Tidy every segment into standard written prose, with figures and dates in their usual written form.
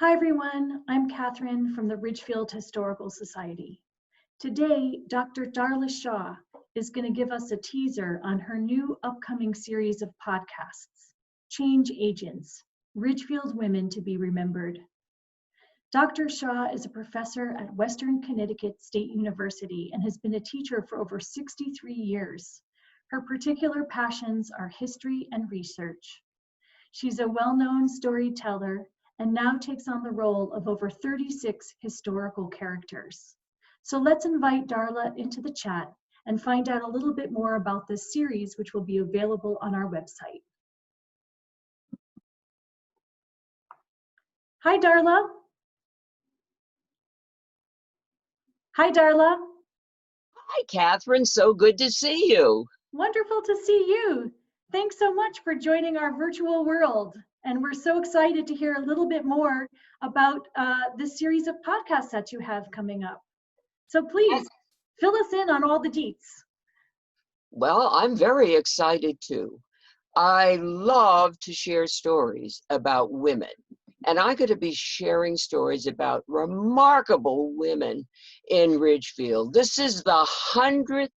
Hi everyone, I'm Catherine from the Ridgefield Historical Society. Today, Dr. Darla Shaw is going to give us a teaser on her new upcoming series of podcasts, Change Agents, Ridgefield Women to be Remembered. Dr. Shaw is a professor at Western Connecticut State University and has been a teacher for over 63 years. Her particular passions are history and research. She's a well-known storyteller and now takes on the role of over 36 historical characters. So let's invite Darla into the chat and find out a little bit more about this series, which will be available on our website. Hi, Darla. Hi, Darla. Hi, Catherine. So good to see you. Wonderful to see you. Thanks so much for joining our virtual world. And we're so excited to hear a little bit more about this series of podcasts that you have coming up. So please fill us in on all the deets. Well, I'm very excited too. I love to share stories about women, and I'm going to be sharing stories about remarkable women in Ridgefield. This is the 100th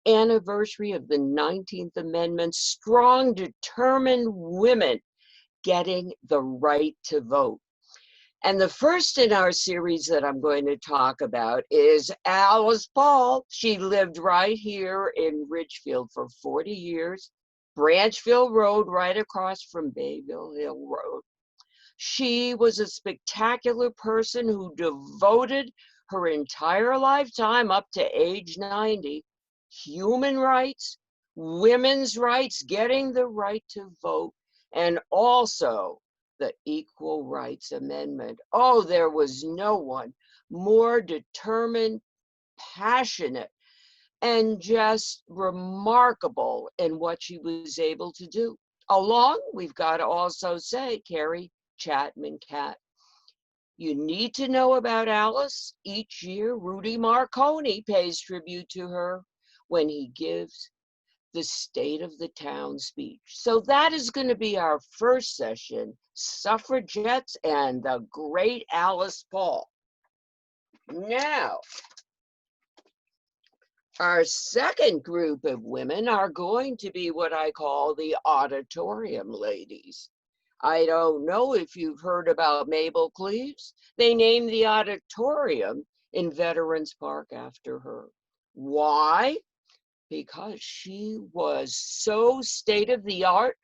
anniversary of the 19th Amendment. Strong, determined women getting the right to vote. And the first in our series that I'm going to talk about is Alice Paul. She lived right here in Ridgefield for 40 years, Branchville Road, right across from Bayville Hill Road. She was a spectacular person who devoted her entire lifetime up to age 90, human rights, women's rights, getting the right to vote, and also the Equal Rights Amendment. Oh, there was no one more determined, passionate, and just remarkable in what she was able to do. Along, we've got to also say, Carrie Chapman Catt. You need to know about Alice. Each year, Rudy Marconi pays tribute to her when he gives the State of the Town speech. So that is going to be our first session, suffragettes and the great Alice Paul. Now, our second group of women are going to be what I call the auditorium ladies. I don't know if you've heard about Mabel Cleaves. They named the auditorium in Veterans Park after her. Why? Because she was so state-of-the-art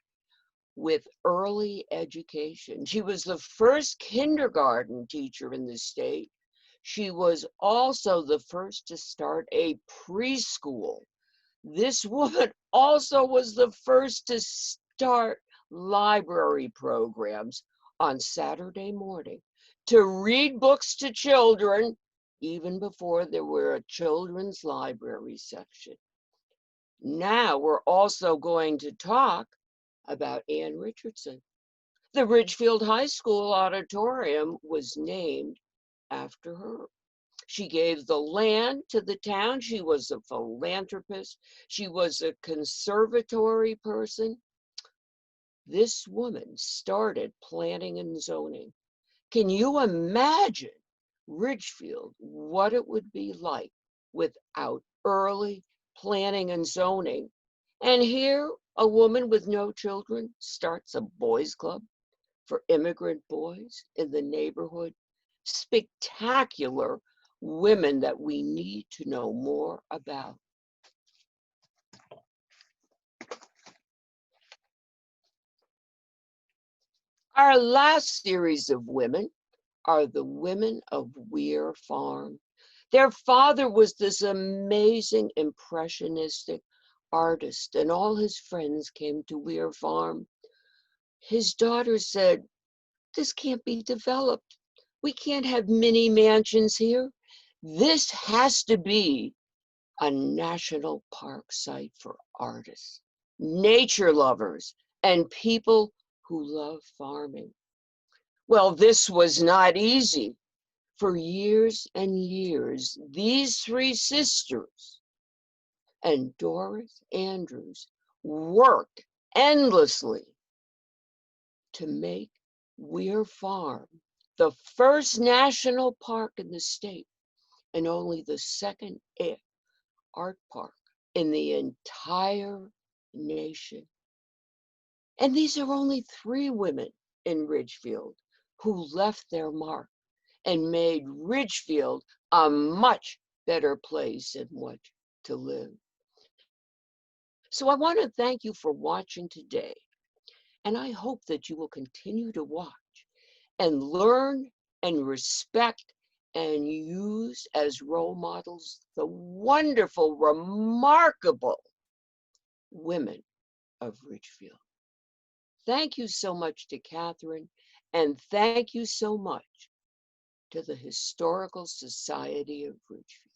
with early education. She was the first kindergarten teacher in the state. She was also the first to start a preschool. This woman also was the first to start library programs on Saturday morning to read books to children, even before there were a children's library section. Now we're also going to talk about Ann Richardson. The Ridgefield High School auditorium was named after her. She gave the land to the town. She was a philanthropist. She was a conservatory person. This woman started planning and zoning. Can you imagine Ridgefield, what it would be like without early planning and zoning? And here, a woman with no children starts a boys' club for immigrant boys in the neighborhood. Spectacular women that we need to know more about. Our last series of women are the women of Weir Farm. Their father was this amazing impressionistic artist, and all his friends came to Weir Farm. His daughter said, "This can't be developed. We can't have mini mansions here. This has to be a national park site for artists, nature lovers, and people who love farming." Well, this was not easy. For years and years, these three sisters and Doris Andrews worked endlessly to make Weir Farm the first national park in the state, and only the second art park in the entire nation. And these are only 3 women in Ridgefield who left their mark and made Ridgefield a much better place in which to live. So I want to thank you for watching today, and I hope that you will continue to watch and learn and respect and use as role models the wonderful, remarkable women of Ridgefield. Thank you so much to Catherine, and thank you so much to the Historical Society of Ridgefield.